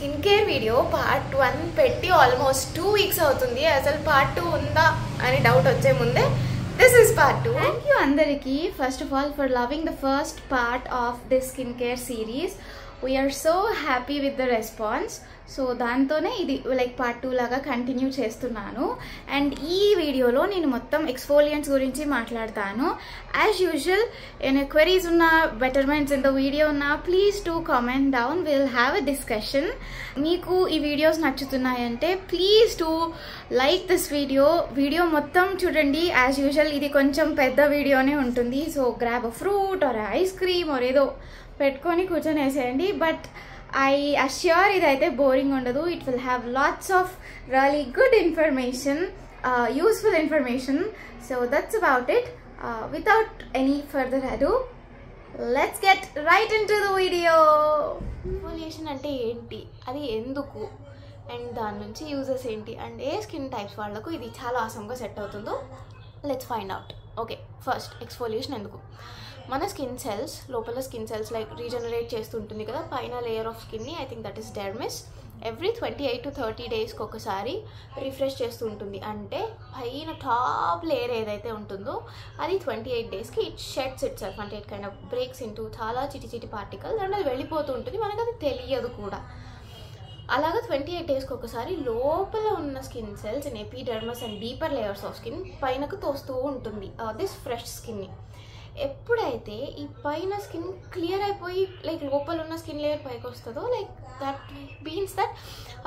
Skin care video part 1 పెట్టి almost 2 weeks అవుతుంది. అసలు పార్ట్ 2 ఉందా అని డౌట్ వచ్చే ముందే this is part 2. Thank you అందరికీ first of all for loving the first part of this skin care series. We're so happy with the response. So దాంతోనే ఇది లైక్ పార్ట్ 2 లాగా కంటిన్యూ చేస్తున్నాను. అండ్ ఈ వీడియోలో నేను మొత్తం ఎక్స్ఫోలియంట్స్ గురించి మాట్లాడతాను. యాజ్ యూజువల్ ఏమైనా క్వెరీస్ ఉన్నా, బెటర్మెంట్స్ ఇన్ ద వీడియో ఉన్నా, please to comment down. Will have a discussion. మీకు ఈ వీడియోస్ నచ్చుతున్నాయంటే please to like this video మొత్తం చూడండి. యాజ్ యూజువల్ ఇది కొంచెం పెద్ద వీడియోనే ఉంటుంది. So grab a fruit or ice cream or ఏదో పెట్టుకొని కూర్చొని వేసేయండి. బట్ I assure ఇదైతే బోరింగ్ ఉండదు. It will have lots of really good information, useful information. So that's about it. Without any further అడు, let's get right in to the video. Exfoliation అంటే ఏంటి, అది ఎందుకు, అండ్ దాని నుంచి యూజెస్ ఏంటి, అండ్ ఏ స్కిన్ టైప్స్ వాళ్ళకు ఇది చాలా ఆసంగా సెట్ అవుతుందో let's find out. Okay, first exfoliation ఎందుకు? మన స్కిన్ సెల్స్ లోపల స్కిన్ సెల్స్ లైక్ రీజనరేట్ చేస్తుంటుంది కదా పైన లేయర్ ఆఫ్ స్కిన్ని. I think that is dermis. Every 28 to 30 డేస్కి ఒకసారి రిఫ్రెష్ చేస్తూ ఉంటుంది. అంటే పైన టాప్ లేయర్ ఏదైతే ఉంటుందో అది 28 డేస్కి ఇట్ షెడ్స్ ఇట్ సెల్ఫ్. అంటే it kind of breaks into చాలా చిటి పార్టికల్స్ అండ్ అది వెళ్ళిపోతూ ఉంటుంది. మనకు అది తెలియదు కూడా. అలాగా 28 డేస్కి ఒకసారి లోపల ఉన్న skin cells in epidermis and deeper layers of skin పైనకు తోస్తూ ఉంటుంది దిస్ ఫ్రెష్ స్కిన్ని. ఎప్పుడైతే ఈ పైన స్కిన్ క్లియర్ అయిపోయి లైక్ లోపల ఉన్న స్కిన్ లేయర్ పైకి వస్తుందో లైక్ దట్ మీన్స్ దట్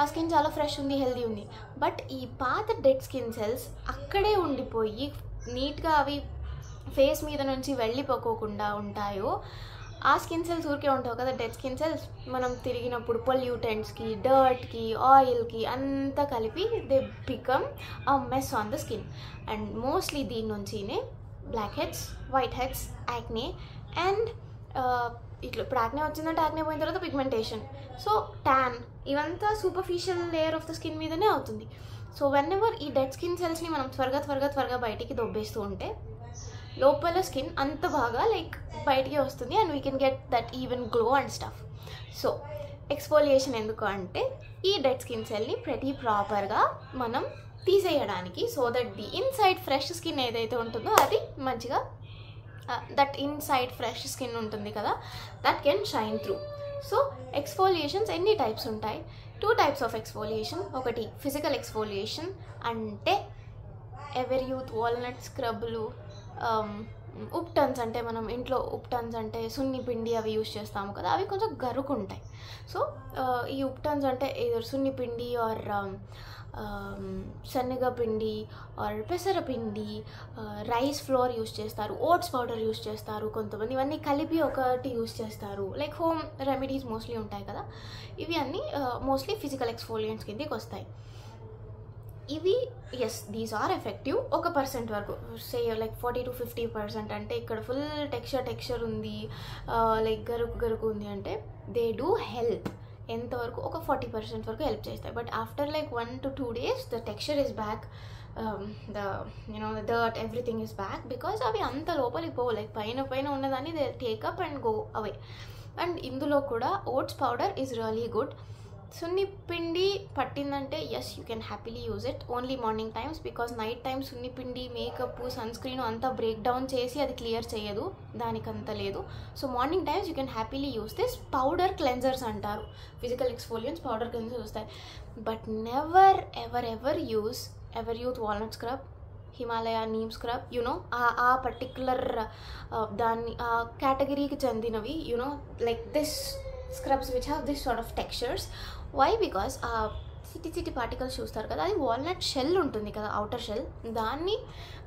ఆ స్కిన్ చాలా ఫ్రెష్ ఉంది, హెల్దీ ఉంది. బట్ ఈ పాత డెడ్ స్కిన్ సెల్స్ అక్కడే ఉండిపోయి నీట్గా అవి ఫేస్ మీద నుంచి వెళ్ళిపోకోకుండా ఉంటాయో ఆ స్కిన్ సెల్స్ ఊరికే ఉంటావు కదా డెడ్ స్కిన్ సెల్స్. మనం తిరిగినప్పుడు పొల్యూటెంట్స్కి, డర్ట్కి, ఆయిల్కి అంతా కలిపి they become a mess on the skin. And mostly దీని నుంచినే blackheads, whiteheads, acne and ఇట్లా ఇప్పుడు యాక్నే వచ్చిందంటే యాక్నే పోయిన తర్వాత పిగ్మెంటేషన్, సో ట్యాన్, ఇవంతా superficial layer of the skin మీదనే అవుతుంది. సో వెన్ ఎవర్ ఈ డెడ్ స్కిన్ సెల్స్ని మనం త్వరగా బయటికి దొబ్బేస్తూ ఉంటే లోపల స్కిన్ అంత బాగా లైక్ బయటికి వస్తుంది and we can get that even glow and stuff. So exfoliation ఎందుకు అంటే ఈ డెడ్ స్కిన్ సెల్ని ప్రతి ప్రాపర్గా మనం తీసేయడానికి, so that the inside fresh skin ఏదైతే ఉంటుందో అది మంచిగా దట్ ఇన్సైడ్ ఫ్రెష్ స్కిన్ ఉంటుంది కదా that can shine through. So exfoliations ఎన్ని టైప్స్ ఉంటాయి? 2 టైప్స్ ఆఫ్ ఎక్స్ఫోలియేషన్. ఒకటి ఫిజికల్ ఎక్స్ఫోలియేషన్ అంటే ఎవర్ యూత్ వాల్నట్ స్క్రబ్లు, ఉప్టన్స్ అంటే మనం ఇంట్లో ఉప్టన్స్ అంటే సున్ని పిండి అవి యూజ్ చేస్తాము కదా, అవి కొంచెం గరుకుంటాయి. సో ఈ ఉప్టన్స్ అంటే ఏదో సున్ని పిండి ఆర్ శనగపిండి ఆర్ పెసరపిండి, రైస్ ఫ్లోర్ యూజ్ చేస్తారు, ఓట్స్ పౌడర్ యూజ్ చేస్తారు కొంతమంది. ఇవన్నీ కలిపి ఒకటి యూజ్ చేస్తారు. లైక్ హోమ్ రెమెడీస్ మోస్ట్లీ ఉంటాయి కదా, ఇవి అన్నీ మోస్ట్లీ ఫిజికల్ ఎక్స్ఫోలియంట్స్ కిందకి వస్తాయి. ఇవి ఎస్ దీస్ ఆర్ ఎఫెక్టివ్ 1% వరకు, సే లైక్ 40 to 50%. అంటే ఇక్కడ ఫుల్ టెక్స్చర్ ఉంది, లైక్ గరుకు ఉంది అంటే దే డూ హెల్ప్. ఎంతవరకు? ఒక 40% వరకు హెల్ప్ చేస్తాయి. But after like 1 to 2 days the texture is back, the dirt everything is back because అవి అంత లోపలికి పోవు. లైక్ పైన ఉన్నదాన్ని they take up and go away. And ఇందులో కూడా oats powder is really good. సున్ని పిండి పట్టిందంటే yes you can happily use it only morning times because night times సున్ని పిండి మేకప్ సన్ స్క్రీన్ అంతా బ్రేక్ డౌన్ చేసి అది క్లియర్ చేయదు, దానికంత లేదు. So morning times you can happily use this. Powder cleansers అంటారు, ఫిజికల్ ఎక్స్ఫోలియంట్స్ పౌడర్ క్లెన్జర్స్ వస్తాయి. But never ever use ever youth walnut scrub, Himalaya neem scrub, you know ఆ పర్టిక్యులర్ దాన్ని ఆ కేటగిరీకి చెందినవి, you know like this scrubs which have this sort of textures. Why? Because ఆ చిటి particles చూస్తారు కదా, అది వాల్నట్ షెల్ ఉంటుంది కదా, అవుటర్ షెల్, దాన్ని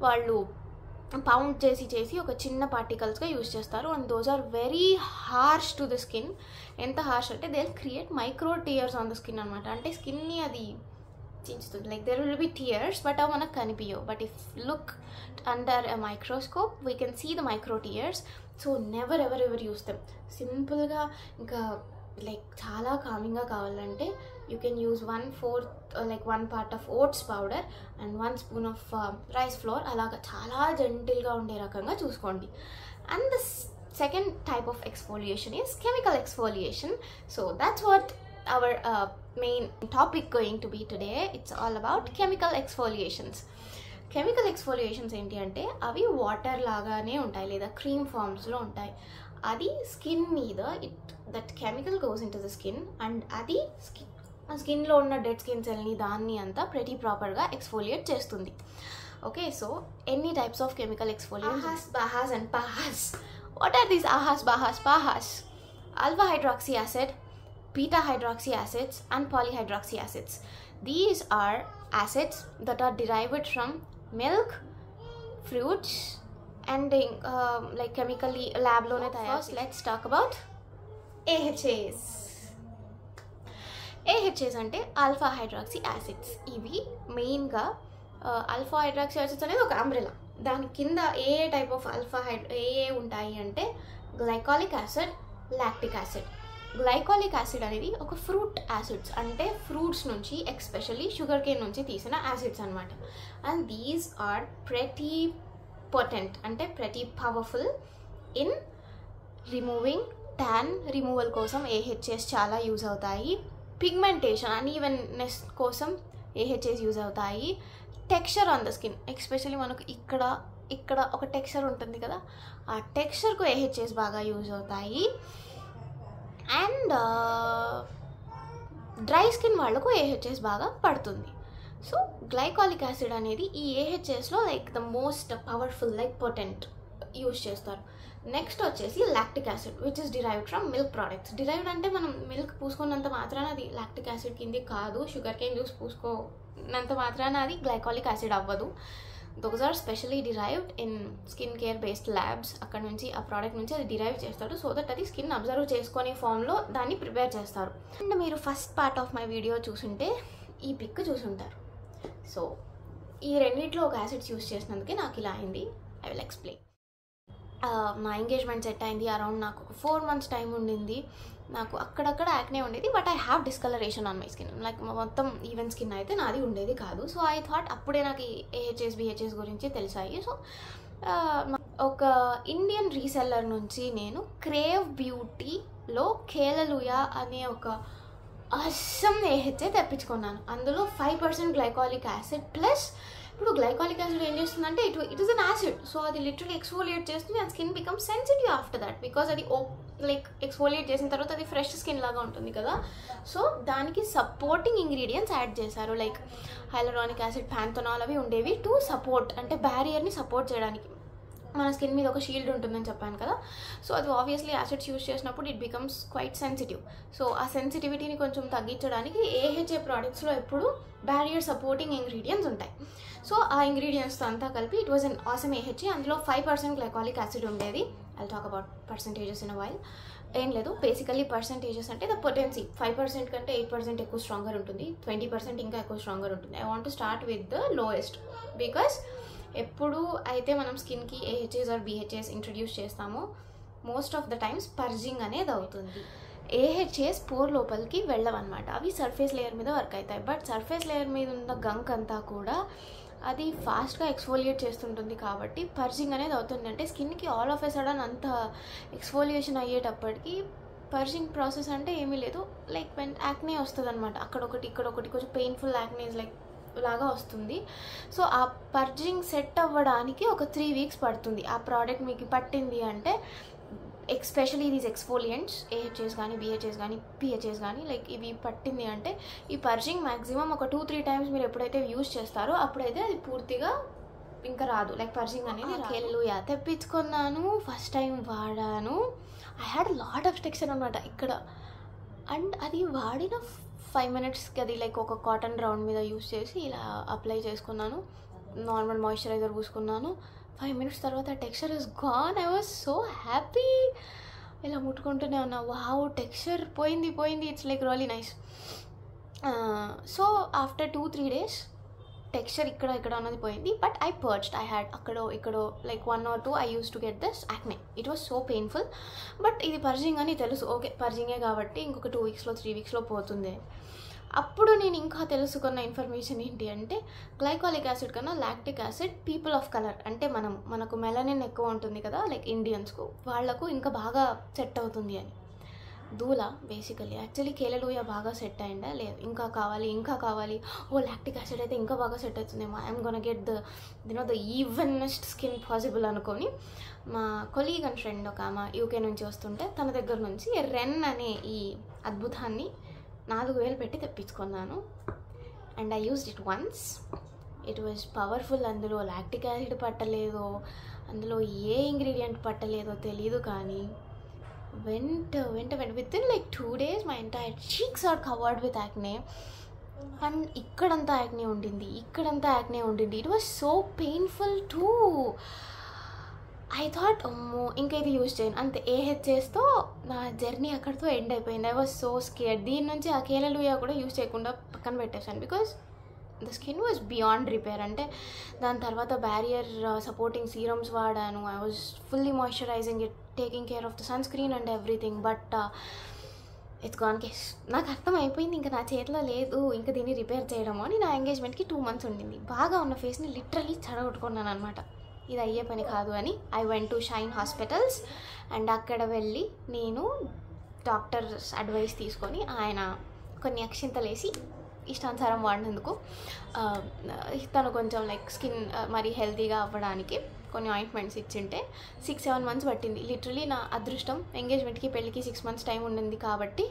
వాళ్ళు పౌండ్ చేసి ఒక చిన్న పార్టికల్స్గా యూజ్ చేస్తారు. And those are very harsh to the skin. ఎంత హార్ష్ అంటే they create micro tears on the skin అనమాట. అంటే స్కిన్ని అది చించుతుంది. Like there will be tears but అవి మనకు కనిపించవు. But if look under a microscope we can see the micro tears. So never ever use them. సింపుల్గా ఇంకా లైక్ చాలా కామింగ్గా కావాలంటే you can use 1/4 like 1 part of oats powder and 1 spoon of rice flour. అలాగా చాలా జెంటిల్గా ఉండే రకంగా చూసుకోండి. And the second type of exfoliation is chemical exfoliation. So that's what our main topic going to be today. It's all about chemical exfoliations. Chemical exfoliations ఏంటి అంటే అవి water లాగానే ఉంటాయి లేదా క్రీమ్ ఫామ్స్లో ఉంటాయి. అది స్కిన్ మీద that chemical goes in to the skin and అది స్కిన్లో ఉన్న డెడ్ స్కిన్ సెల్ని దాన్ని అంతా pretty ప్రాపర్గా ఎక్స్ఫోలియేట్ చేస్తుంది. ఓకే, సో ఎన్ని types of chemical exfoliations? AHAs, BHAs and PHAs. What are these AHAs, BHAs, PHAs? Alpha hydroxy acid, beta hydroxy acids and polyhydroxy acids. These are acids that are derived from milk, fruits and like chemically lab lo ne tayar. First let's talk about AHAs. AHAs ante alpha hydroxy acids. ఇవి main గా alpha hydroxy acids అనేది ఒక umbrella. దాని కింద ఏ type of A ఉంటాయి అంటే glycolic acid, lactic acid. Glycolic acid అనేది ఒక ఫ్రూట్ యాసిడ్స్, అంటే ఫ్రూట్స్ నుంచి ఎక్స్పెషల్లీ షుగర్ కేన్ నుంచి తీసిన యాసిడ్స్ అనమాట. And these are pretty potent, అంటే pretty powerful in removing tan removal కోసం AHAs చాలా యూజ్ అవుతాయి. పిగ్మెంటేషన్, అన్ఈవెన్నెస్ కోసం AHAs యూజ్ అవుతాయి. Texture on the skin, especially మనకు ఇక్కడ ఒక టెక్స్చర్ ఉంటుంది కదా, ఆ టెక్స్చర్కు AHAs బాగా యూజ్ అవుతాయి. అండ్ డ్రై స్కిన్ వాళ్ళకు AHAs బాగా పడుతుంది. సో గ్లైకాలిక్ యాసిడ్ అనేది ఈ AHAsలో like the most powerful, like potent use చేస్తారు. నెక్స్ట్ వచ్చేసి lactic acid which is derived from milk products. Derived అంటే మనం మిల్క్ పూసుకున్నంత మాత్రాన అది లాక్టిక్ యాసిడ్ కింది కాదు, షుగర్ కేన్ జ్యూస్ పూసుకున్నంత మాత్రాన అది గ్లైకాలిక్ యాసిడ్ అవ్వదు. Those are specially derived in skin care based labs. అక్కడ నుంచి ఆ ప్రోడక్ట్ నుంచి అది డిరైవ్ చేస్తారు సో దట్ అది స్కిన్ అబ్జర్వ్ చేసుకునే ఫామ్లో దాన్ని ప్రిపేర్ చేస్తారు. అండ్ మీరు first part of my video చూసుంటే ఈ పిక్ చూసుంటారు. సో ఈ రెండిట్లో ఒక యాసిడ్స్ యూస్ చేసినందుకే నాకు ఇలా అయింది. I will explain. నా ఎంగేజ్మెంట్ సెట్ అయింది అరౌండ్ నాకు 4 months టైం ఉండింది. నాకు అక్కడక్కడ యాక్నే ఉండేది, but I have discolouration on my skin. Like మొత్తం ఈవెన్ స్కిన్ అయితే నాది ఉండేది కాదు. సో ఐ థాట్ అప్పుడే నాకు ఈ AHAs BHAs గురించి తెలిసాయి. సో ఒక ఇండియన్ రీసెల్లర్ నుంచి నేను క్రేవ్ బ్యూటీలో కేలలుయా అనే ఒక అసమ్ AHA తెప్పించుకున్నాను. అందులో 5% గ్లైకాలిక్ యాసిడ్ ప్లస్, ఇప్పుడు గ్లైకాలిక్ యాసిడ్ ఏం చేస్తుందంటే it is an acid. So అది లిటరలీ ఎక్స్ఫోలియేట్ చేస్తుంది and skin become sensitive after that, because అది లైక్ ఎక్స్ఫోలియేట్ చేసిన తర్వాత అది ఫ్రెష్ స్కిన్ లాగా ఉంటుంది కదా. సో దానికి సపోర్టింగ్ ఇంగ్రీడియంట్స్ యాడ్ చేశారు, లైక్ హైలరానిక్ యాసిడ్, ప్యాంథనాల్ అవి ఉండేవి టు సపోర్ట్, అంటే బ్యారియర్ని సపోర్ట్ చేయడానికి. మన స్కిన్ మీద ఒక షీల్డ్ ఉంటుందని చెప్పాను కదా. సో అది ఆబ్వియస్లీ యాసిడ్స్ యూస్ చేసినప్పుడు it becomes quite sensitive. So ఆ సెన్సిటివిటీని కొంచెం తగ్గించడానికి AHA ప్రోడక్ట్స్లో ఎప్పుడు బ్యారియర్ సపోర్టింగ్ ఇంగ్రీడియంట్స్ ఉంటాయి. సో ఆ ఇంగ్రీడియంట్స్తో అంతా కలిపి it was an awesome AHA. అందులో 5% గ్లైకాలిక్ యాసిడ్ ఉండేది. I'll talk about percentages in a while. ఏం లేదు, బేసికలీ పర్సంటేజెస్ అంటే ద పొటెన్సీ 5% కంటే 8% ఎక్కువ స్ట్రాంగర్ ఉంటుంది, 20% ఇంకా ఎక్కువ స్ట్రాంగర్ ఉంటుంది. I want to start with the lowest, because ఎప్పుడు అయితే మనం స్కిన్కి AHAs ఆర్ BHAs ఇంట్రడ్యూస్ చేస్తామో most of the times purging అనేది అవుతుంది. AHAs పోర్ లోపలికి వెళ్ళవన్నమాట, అవి సర్ఫేస్ లేయర్ మీద వర్క్ అవుతాయి. బట్ సర్ఫేస్ లేయర్ మీద ఉన్న గంక్ అంతా కూడా అది ఫాస్ట్గా ఎక్స్ఫోలియేట్ చేస్తుంటుంది కాబట్టి పర్జింగ్ అనేది అవుతుంది. అంటే స్కిన్కి ఆల్ ఆఫ్ ఎ సడన్ అంత ఎక్స్ఫోలియేషన్ అయ్యేటప్పటికి పర్జింగ్ ప్రాసెస్ అంటే ఏమీ లేదు, లైక్ వెన్ యాక్నే వస్తుంది అనమాట. అక్కడొకటి ఇక్కడొకటి కొంచెం పెయిన్ఫుల్ యాక్నేస్ లైక్ లాగా వస్తుంది. సో ఆ పర్జింగ్ సెట్ అవ్వడానికి ఒక 3 weeks పడుతుంది. ఆ ప్రోడక్ట్ మీకు పట్టింది అంటే ఎక్స్పెషలీ దీస్ ఎక్స్ఫోలియంట్స్ AHAs కానీ BHAs కానీ PHAs కానీ లైక్ ఇవి పట్టింది అంటే ఈ పర్జింగ్ మ్యాక్సిమం ఒక 2-3 times మీరు ఎప్పుడైతే యూజ్ చేస్తారో అప్పుడైతే అది పూర్తిగా ఇంకా రాదు, లైక్ పర్జింగ్ అనేది. కేలలుయా తెప్పించుకున్నాను, ఫస్ట్ టైం వాడాను. I had lot of texture అనమాట ఇక్కడ. అండ్ అది వాడిన 5 minutesకి అది లైక్ ఒక కాటన్ రౌండ్ మీద యూస్ చేసి ఇలా అప్లై చేసుకున్నాను. నార్మల్ మాయిశ్చరైజర్ పూసుకున్నాను. 5 minutes తర్వాత texture is gone. I was so happy. ఇలా ముట్టుకుంటూనే ఉన్నా, వావ్ టెక్స్చర్ పోయింది. It's like really nice. So after 2-3 days texture ఇక్కడ ఉన్నది పోయింది. But I purged. I had ఇక్కడో like 1 or 2 I use to get this acne. It was so painful. But ఇది purging అని తెలుసు, ఓకే పర్జింగే కాబట్టి ఇంకొక 2 weeks 3 weeksలో పోతుంది. అప్పుడు నేను ఇంకా తెలుసుకున్న ఇన్ఫర్మేషన్ ఏంటి అంటే గ్లైకాలిక్ యాసిడ్ కన్నా lactic acid people of colour, అంటే మనకు మెలనిన్ ఎక్కువ ఉంటుంది కదా, లైక్ ఇండియన్స్కు, వాళ్లకు ఇంకా బాగా సెట్ అవుతుంది అని. దూల బేసికలీ. యాక్చువల్లీ కేలలోయ బాగా సెట్ అయ్యిందా లేదు, ఇంకా కావాలి ఓ లాక్టిక్ యాసిడ్ అయితే ఇంకా బాగా సెట్ అవుతుందేమో, I'm gonna get the evenest skin possible అనుకొని మా కొలీగ్ అండ్ ఫ్రెండ్ ఒక ఆమె యూకే నుంచి వస్తుంటే తన దగ్గర నుంచి రెన్ అనే ఈ అద్భుతాన్ని 4,000 పెట్టి తెప్పించుకున్నాను. And I used it once. It was powerful. అందులో లాక్టిక్ యాసిడ్ పట్టలేదో, అందులో ఏ ఇంగ్రీడియంట్ పట్టలేదో తెలియదు, కానీ went within like 2 days my entire cheeks are covered with acne. And ఇక్కడంతా యాక్నే ఉండింది. It was so painful two. I thought అమ్మో ఇంకా ఇది యూజ్ చేయను అంతే. AHAతో నా జర్నీ అక్కడితో ఎండ్ అయిపోయింది. I was so scared. దీని నుంచి ఆ కేలలోయ కూడా యూజ్ చేయకుండా పక్కన పెట్టేశాను. Because the skin was beyond repair. అంటే దాని తర్వాత బ్యారియర్ సపోర్టింగ్ సీరమ్స్ వాడాను. I was fully moisturising it, taking care of the sunscreen and everything. But it's gone case. నాకు అర్థమైపోయింది ఇంకా నా చేతిలో లేదు ఇంకా దీన్ని రిపేర్ చేయడము అని. నా ఎంగేజ్మెంట్కి 2 months ఉండింది. బాగా ఉన్న ఫేస్ని లిటరలీ చెడగొట్టుకున్నాను అనమాట. ఇది అయ్యే పని కాదు అని I went to shine hospitals. And అక్కడ వెళ్ళి నేను డాక్టర్స్ అడ్వైస్ తీసుకొని ఆయన కొన్ని అక్షింతలు వేసి ఇష్టానుసారం వాడినందుకు తను కొంచెం లైక్ స్కిన్ మరీ హెల్తీగా అవ్వడానికి కొన్ని ఆయింట్మెంట్స్ ఇచ్చింటే 6-7 months పట్టింది. లిటరలీ నా అదృష్టం ఎంగేజ్మెంట్కి పెళ్ళికి 6 months టైం ఉండింది కాబట్టి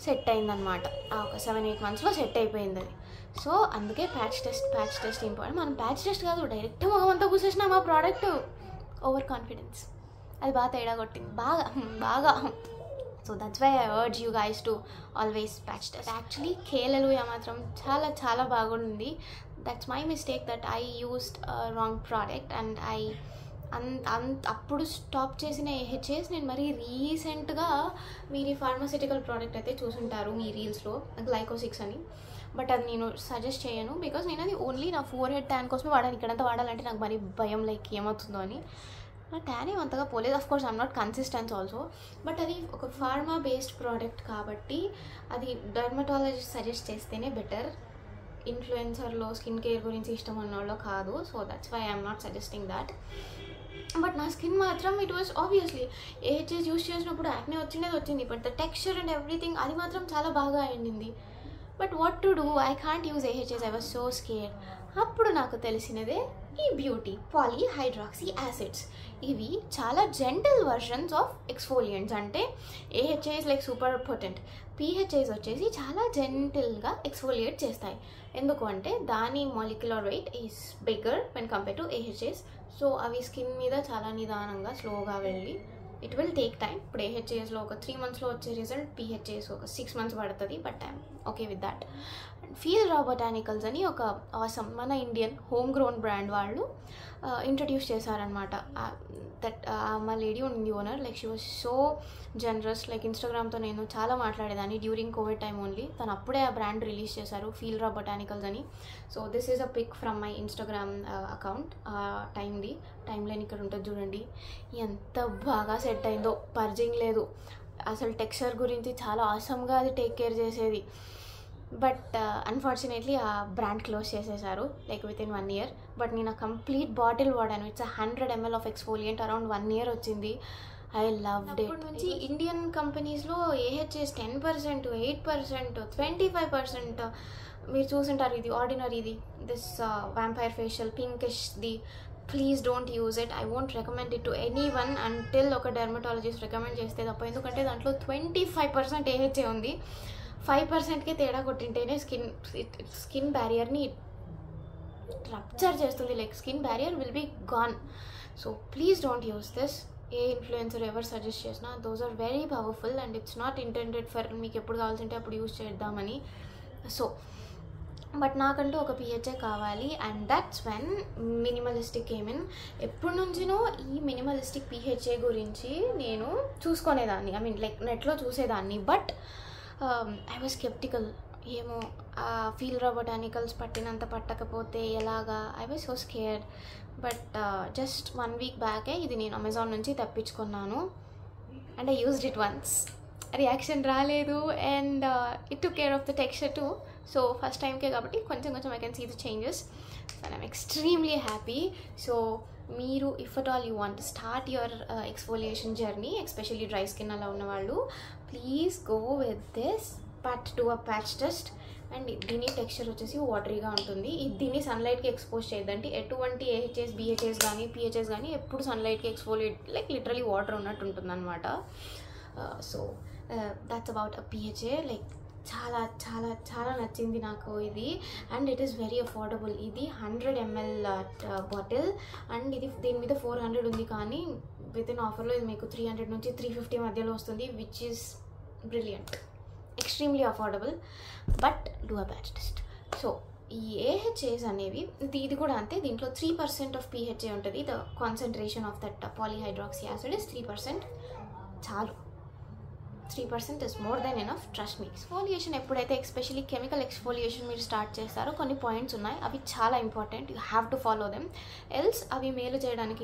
సెట్ అయిందనమాట. ఒక 7-8 monthsలో సెట్ అయిపోయింది అది. సో అందుకే ప్యాచ్ టెస్ట్ ఇంపార్టెంట్. మనం ప్యాచ్ టెస్ట్ కాదు, డైరెక్ట్ మొహం అంతా పూసేసినా మా ప్రోడక్ట్. ఓవర్ కాన్ఫిడెన్స్ అది బాగా తేడా కొట్టింది, బాగా. So that's why I urge you guys to always patch test. Actually కేలలోయ మాత్రం చాలా బాగుంది. That's my mistake that I used wrong product and అప్పుడు స్టాప్ చేసిన AHAs నేను మరీ రీసెంట్గా మీరు ఈ ఫార్మాసిటికల్ ప్రోడక్ట్ అయితే చూసుంటారు మీ రీల్స్లో, గ్లైకోసిక్స్ అని. బట్ అది నేను సజెస్ట్ చేయను. బికాజ్ నేను అది ఓన్లీ నా ఫోర్హెడ్ ట్యాన్ కోసమే వాడాను. ఇక్కడంతా వాడాలంటే నాకు మరీ భయం లైక్ ఏమవుతుందో అని. నా ట్యాన్ ఏమంతగా పోలేదు. Of course I'm not consistence also. But అది ఒక ఫార్మా బేస్డ్ ప్రోడక్ట్ కాబట్టి అది డర్మటాలజిస్ట్ సజెస్ట్ చేస్తేనే బెటర్. ఇన్ఫ్లుయెన్సర్లో స్కిన్ కేర్ గురించి ఇష్టం ఉన్నవాళ్ళు కాదు. So that's why I'm not suggesting that. But నా స్కిన్ మాత్రం it was obviously AHAs use చేసినప్పుడు యాక్నే వచ్చింది. But the texture and everything అది మాత్రం చాలా బాగా అయింది. But what to do, I can't use AHAs. I was so scared. అప్పుడు నాకు తెలిసినదే ఈ బ్యూటీ పాలీహైడ్రాక్సీ యాసిడ్స్. ఇవి చాలా జెంటల్ వర్షన్స్ ఆఫ్ ఎక్స్ఫోలియంట్స్. అంటే AHAs like super potent, PHAs వచ్చేసి చాలా జెంటిల్గా ఎక్స్ఫోలియేట్ చేస్తాయి. ఎందుకు అంటే దాని molecular weight is bigger when compare to AHAs. So అవి స్కిన్ మీద చాలా నిదానంగా స్లోగా వెళ్ళి ఇట్ విల్ టేక్ టైం. ఇప్పుడు AHAsలో ఒక 3 monthsలో వచ్చే రిజల్ట్, PHAs ఒక 6 months పడుతుంది. But I'm okay with that. Feel రా బొటానికల్స్ అని ఒక ఆసమ్ మన ఇండియన్ హోమ్ గ్రోన్ బ్రాండ్ వాళ్ళు ఇంట్రడ్యూస్ చేశారనమాట. దట్ మా లేడీ ఉంది owner, like she was so generous. Like ఇన్స్టాగ్రామ్తో నేను చాలా మాట్లాడేదాన్ని డ్యూరింగ్ కోవిడ్ టైం ఓన్లీ. తను అప్పుడే ఆ బ్రాండ్ రిలీజ్ చేశారు, ఫీల్ రా బొటానికల్స్ అని. So this is a pic from my Instagram account. Timeline ఇక్కడ ఉంటుంది చూడండి. ఎంత బాగా సెట్ అయిందో, పర్జింగ్ లేదు అసలు. టెక్స్చర్ గురించి చాలా ఆసమ్గా అది టేక్ కేర్ చేసేది. బట్ అన్ఫార్చునేట్లీ ఆ బ్రాండ్ క్లోజ్ చేసేసారు like with in 1 year. But నేను కంప్లీట్ బాటిల్ వాడాను. It's 100 ml of exfoliant. Around 1 year వచ్చింది. I loved it. అప్పటి నుంచి ఇండియన్ కంపెనీస్లో AHAs 10%, 8%, 25%. మీరు చూసుంటారు. ఇది ఆర్డినరీది, దిస్ వ్యాంపైర్ ఫేషియల్ పింకిష్ది. Please don't use it. I won't recommend it to anyone until ఒక డెర్మటాలజిస్ట్ రికమెండ్ చేస్తే తప్ప. ఎందుకంటే దాంట్లో 25% AHA ఉంది. 5%కే తేడా కొట్టింటేనే స్కిన్ బ్యారియర్ని రప్చర్ చేస్తుంది. Like skin barrier will be gone. So please don't use this. ఏ ఇన్ఫ్లుయెన్సర్ ఎవరు సజెస్ట్ చేసినా those are very powerful and it's not intended for మీకు ఎప్పుడు కావాల్సింటే అప్పుడు యూజ్ చేద్దామని. సో బట్ నాకంటూ ఒక PHA కావాలి. And that's when minimalistic came in. ఎప్పటి నుంచినో ఈ మినిమలిస్టిక్ PHA గురించి నేను చూసుకునేదాన్ని. ఐ మీన్ లైక్ నెట్లో చూసేదాన్ని. But I was sceptical. ఏమో ఫీల్ రా బొటానికల్స్ పట్టినంత పట్టకపోతే ఎలాగా, I was so scared. But just 1 week బ్యాకే ఇది నేను అమెజాన్ నుంచి తెప్పించుకున్నాను. And I used it once. Reaction రాలేదు and it took care of the texture too. So first టైంకే కాబట్టి కొంచెం I can see the changes. And I'm extremely happy. So మీరు if at all you want start your exfoliation journey, especially dry skin అలా ఉన్నవాళ్ళు, please go with this do a patch test. And దీని texture వచ్చేసి వాటరీగా ఉంటుంది. దీన్ని సన్లైట్కి expose చేయొద్దండి. ఎటువంటి AHS BHS కానీ పిహెచ్ఎస్ కానీ ఎప్పుడు సన్లైట్కి ఎక్స్పోలియేట్ లైక్ లిటరలీ వాటర్ ఉన్నట్టు ఉంటుంది అనమాట. So that's about a PHA. Like చాలా చాలా చాలా నచ్చింది నాకు ఇది. And it is very affordable. ఇది 100 ml బాటిల్ అండ్ ఇది దీని మీద 400 ఉంది, కానీ విత్ ఇన్ ఆఫర్లో ఇది మీకు 300 నుంచి 350 మధ్యలో వస్తుంది, which is brilliant, extremely affordable. But do a patch test. So ఈ ఏహెచ్ఏస్ అనేవి ఇది కూడా అంతే. దీంట్లో 3% ఆఫ్ పిహెచ్ఏ ఉంటుంది. The concentration of that polyhydroxy acid is 3%. చాలు, 3% is more than enough, trust me. Exfoliation ఎప్పుడైతే ఎస్పెషల్లీ కెమికల్ ఎక్స్ఫోలియేషన్ మీరు స్టార్ట్ చేస్తారో కొన్ని పాయింట్స్ ఉన్నాయి, అవి చాలా important. You have to follow them, else అవి మేలు చేయడానికి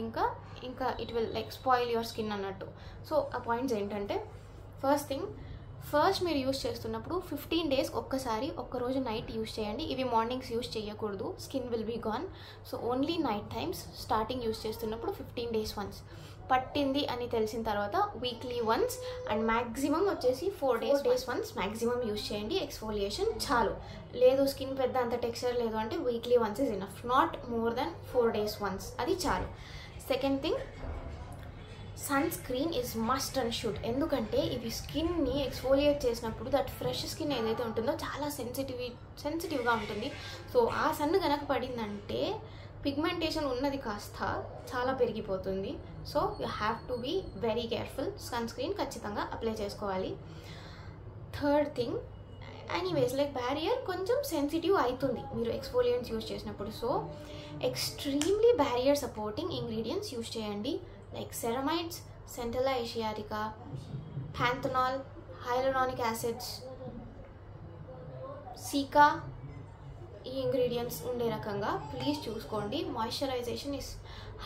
ఇంకా it will like spoil your skin అన్నట్టు. సో ఆ పాయింట్స్ ఏంటంటే, ఫస్ట్ మీరు యూస్ చేస్తున్నప్పుడు 15 days ఒక్కరోజు నైట్ యూస్ చేయండి. ఇవి మార్నింగ్స్ యూస్ చేయకూడదు, skin will be gone. So only night times starting use చేస్తున్నప్పుడు 15 days వన్స్. పట్టింది అని తెలిసిన తర్వాత వీక్లీ వన్స్ అండ్ మ్యాక్సిమం వచ్చేసి 4 days వన్స్ మ్యాక్సిమం యూస్ చేయండి ఎక్స్ఫోలియేషన్. చాలు. లేదు స్కిన్ పెద్ద అంత టెక్స్చర్ లేదు అంటే weekly once is enough, not more than 4 days once, అది చాలు. Second thing, sunscreen is must and should. ఎందుకంటే ఇవి స్కిన్ని ఎక్స్ఫోలియేట్ చేసినప్పుడు దట్ ఫ్రెష్ స్కిన్ ఏదైతే ఉంటుందో చాలా సెన్సిటివ్గా ఉంటుంది. సో ఆ సన్ కనుక పడిందంటే పిగ్మెంటేషన్ ఉన్నది కాస్త చాలా పెరిగిపోతుంది. So you have to be very careful. Sunscreen ఖచ్చితంగా అప్లై చేసుకోవాలి. Third thing, anyways like barrier కొంచెం సెన్సిటివ్ అవుతుంది మీరు ఎక్స్ఫోలియంట్స్ యూజ్ చేసినప్పుడు. So extremely barrier supporting ingredients use చేయండి, like ceramides, centella asiatica, panthenol, hyaluronic acids, cica, ఈ ingredients ఉండే రకంగా ప్లీజ్ చూసుకోండి. Moisturization is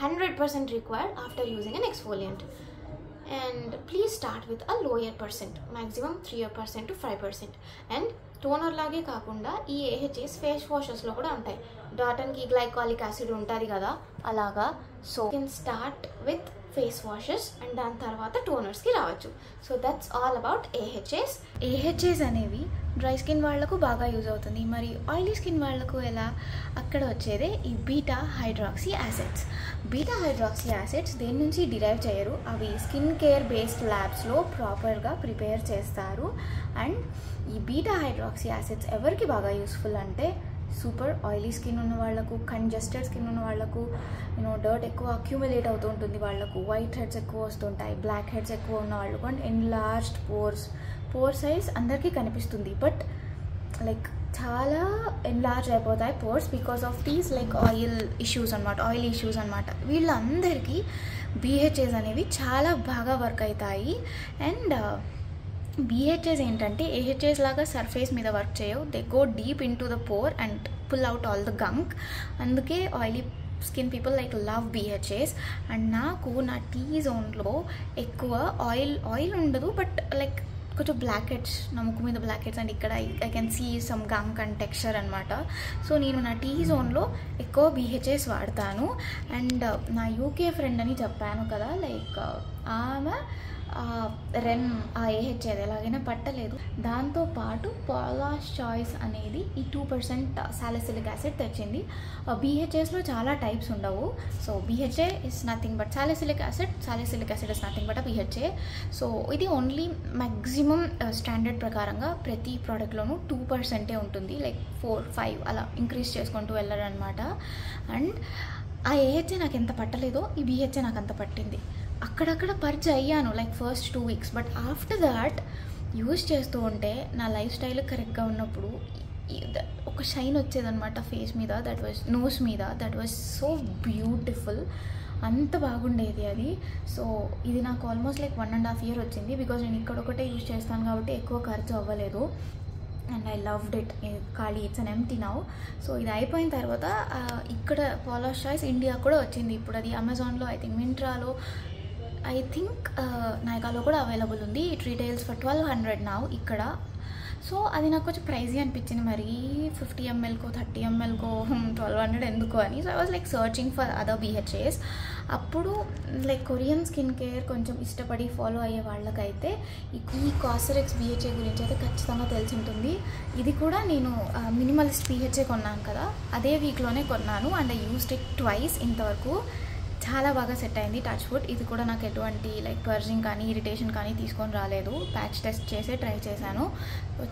100% required after using an exfoliant. And please start with a lower percent, maximum 3% to 5%. And toner లాగే కాకుండా ఈ AHS face వాషెస్లో కూడా ఉంటాయి. డాటన్కి గ్లైకాలిక్ యాసిడ్ ఉంటుంది కదా, అలాగా. So can start with face washes and దాని తర్వాత టోనర్స్కి రావచ్చు. So that's all about AHS. AHS అనేవి డ్రై స్కిన్ వాళ్లకు బాగా యూజ్ అవుతుంది. మరి ఆయిలీ స్కిన్ వాళ్లకు ఎలా? అక్కడ వచ్చేదే ఈ beta hydroxy acids. Beta hydroxy acids దేని నుంచి డిరైవ్ చేయరు, అవి స్కిన్ కేర్ బేస్డ్ ల్యాబ్స్లో ప్రాపర్గా ప్రిపేర్ చేస్తారు. అండ్ ఈ బీటా హైడ్రాక్సీ యాసిడ్స్ ఎవరికి బాగా యూస్ఫుల్ అంటే, సూపర్ ఆయిలీ స్కిన్ ఉన్న వాళ్ళకు, కంజెస్టెడ్ స్కిన్ ఉన్న వాళ్ళకు, డర్ట్ ఎక్కువ అక్యూములేట్ అవుతూ ఉంటుంది వాళ్ళకు, వైట్ హెడ్స్ ఎక్కువ వస్తుంటాయి, బ్లాక్ హెడ్స్ ఎక్కువ ఉన్న వాళ్ళకు, అండ్ ఎన్లార్జ్డ్ పోర్ సైజ్ అందరికీ కనిపిస్తుంది, బట్ లైక్ చాలా ఎన్లార్జ్ అయిపోతాయి pores because of these like oil issues అనమాట. వీళ్ళందరికీ బీహెచ్ఏస్ అనేవి చాలా బాగా వర్క్ అవుతాయి. అండ్ BHAs ఏంటంటే AHAs లాగా సర్ఫేస్ మీద వర్క్ చేయవు. They go deep in to the pore and pull out all the gunk. అందుకే oily skin people like love BHAs. And నాకు నా టీ జోన్లో ఎక్కువ ఆయిల్ ఉండదు, బట్ లైక్ కొంచెం బ్లాక్ హెడ్స్, నా ముక్కు మీద బ్లాక్ హెడ్స్ అండ్ ఇక్కడ I can see some gunk and texture అనమాట. సో నేను నా టీ జోన్లో ఎక్కువ BHAs వాడతాను. అండ్ నా UK ఫ్రెండ్ అని చెప్పాను కదా, లైక్ ఆమె రెన్ AHA ఎలాగైనా పట్టలేదు. దాంతోపాటు పాలాష్ చాయిస్ అనేది ఈ 2% సాలిసిలిక్ యాసిడ్ తెచ్చింది. BHAస్లో చాలా టైప్స్ ఉండవు. So BHA is nothing but salicylic acid is nothing but BHA. So ఇది ఓన్లీ మ్యాక్సిమం స్టాండర్డ్ ప్రకారంగా ప్రతి ప్రోడక్ట్లోనూ 2% ఉంటుంది, లైక్ 4-5 అలా ఇంక్రీజ్ చేసుకుంటూ వెళ్ళారనమాట. అండ్ ఆ AHA నాకు ఎంత పట్టలేదో ఈ BHA నాకు అంత పట్టింది. అక్కడక్కడ పర్చ్ అయ్యాను like first 2 weeks, but after that use చేస్తూ ఉంటే నా లైఫ్ స్టైల్ కరెక్ట్గా ఉన్నప్పుడు ఒక షైన్ వచ్చేదనమాట ఫేస్ మీద, దట్ వాజ్ నోస్ మీద, దట్ వాజ్ సో బ్యూటిఫుల్, అంత బాగుండేది అది. సో ఇది నాకు ఆల్మోస్ట్ లైక్ 1.5 years వచ్చింది, బికాజ్ నేను ఇక్కడ ఒకటే యూజ్ చేస్తాను కాబట్టి ఎక్కువ ఖర్చు అవ్వలేదు. And I loved it. ఖాళీ it's an empty now. So ఇది అయిపోయిన తర్వాత ఇక్కడ పాలాష్ చాయిస్ ఇండియా కూడా వచ్చింది. ఇప్పుడు అది అమెజాన్లో, ఐ థింక్ మింట్రాలో, ఐ థింక్ నైకాలో కూడా అవైలబుల్ ఉంది. ఇట్ రీటైల్స్ ఫర్ 1200 నౌ ఇక్కడ. సో అది నాకు కొంచెం ప్రైజీ అనిపించింది, మరి 50 mlకో 30 mlకో 1200 ఎందుకు అని. So I was like searching for other BHAs. అప్పుడు లైక్ కొరియన్ స్కిన్ కేర్ కొంచెం ఇష్టపడి ఫాలో అయ్యే వాళ్ళకైతే ఈ కాస్మెటిక్స్ BHA గురించి అయితే ఖచ్చితంగా తెలిసి ఉంటుంది. ఇది కూడా నేను మినిమలిస్ట్ BHA కొన్నాను కదా, అదే వీక్లోనే కొన్నాను and I used it twice. ఇంతవరకు చాలా బాగా సెట్ అయింది, టచ్ వుడ్. ఇది కూడా నాకు ఎటువంటి లైక్ పర్జింగ్ కానీ ఇరిటేషన్ కానీ తీసుకొని రాలేదు. ప్యాచ్ టెస్ట్ చేసి ట్రై చేశాను,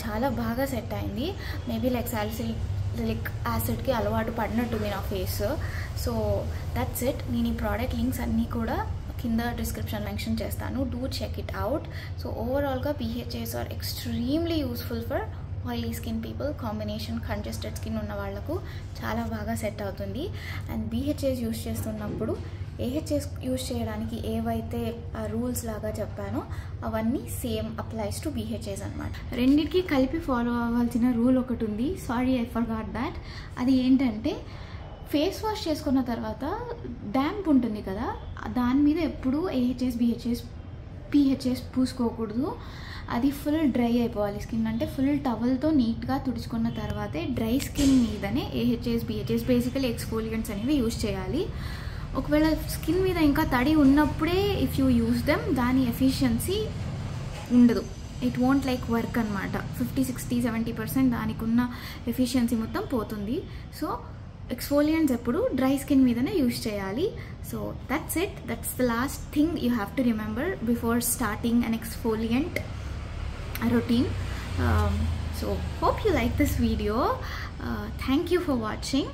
చాలా బాగా సెట్ అయింది. మేబీ లైక్ సాలిసిలిక్ యాసిడ్కి అలవాటు పడినట్టుంది నా ఫేస్. So that's it. నేను ఈ ప్రోడక్ట్ లింక్స్ అన్నీ కూడా కింద డిస్క్రిప్షన్ మెన్షన్ చేస్తాను, do check it out. So ఓవరాల్గా BHAs are extremely useful for oily skin people. Combination congested skin ఉన్న వాళ్ళకు చాలా బాగా సెట్ అవుతుంది. అండ్ BHAs యూస్ చేస్తున్నప్పుడు AHAs యూస్ చేయడానికి ఏవైతే రూల్స్ లాగా చెప్పానో అవన్నీ సేమ్ అప్లైస్ టు BHAs అనమాట. రెండింటికి కలిపి ఫాలో అవ్వాల్సిన రూల్ ఒకటి ఉంది, సారీ ఐ ఫర్గాట్ దాట్. అది ఏంటంటే ఫేస్ వాష్ చేసుకున్న తర్వాత డ్యాంప్ ఉంటుంది కదా, దాని మీద ఎప్పుడూ AHAs BHAs పూసుకోకూడదు. అది ఫుల్ డ్రై అయిపోవాలి స్కిన్. అంటే ఫుల్ టవల్తో నీట్గా తుడుచుకున్న తర్వాతే డ్రై స్కిన్ మీదనే AHAs BHAs బేసికలీ ఎక్స్ఫోలియంట్స్ అనేవి యూజ్ చేయాలి. ఒకవేళ స్కిన్ మీద ఇంకా తడి ఉన్నప్పుడే ఇఫ్ యూ యూజ్ దెమ్, దాని ఎఫిషియన్సీ ఉండదు. ఇట్ వోంట్ లైక్ వర్క్ అనమాట. 50, 60, 70% దానికి ఉన్న ఎఫిషియన్సీ మొత్తం పోతుంది. సో ఎక్స్ఫోలియంట్స్ ఎప్పుడు డ్రై స్కిన్ మీదనే యూజ్ చేయాలి. So that's it. That's the last thing you have to remember before starting an exfoliant routine. So hope you like this video. Thank you for watching.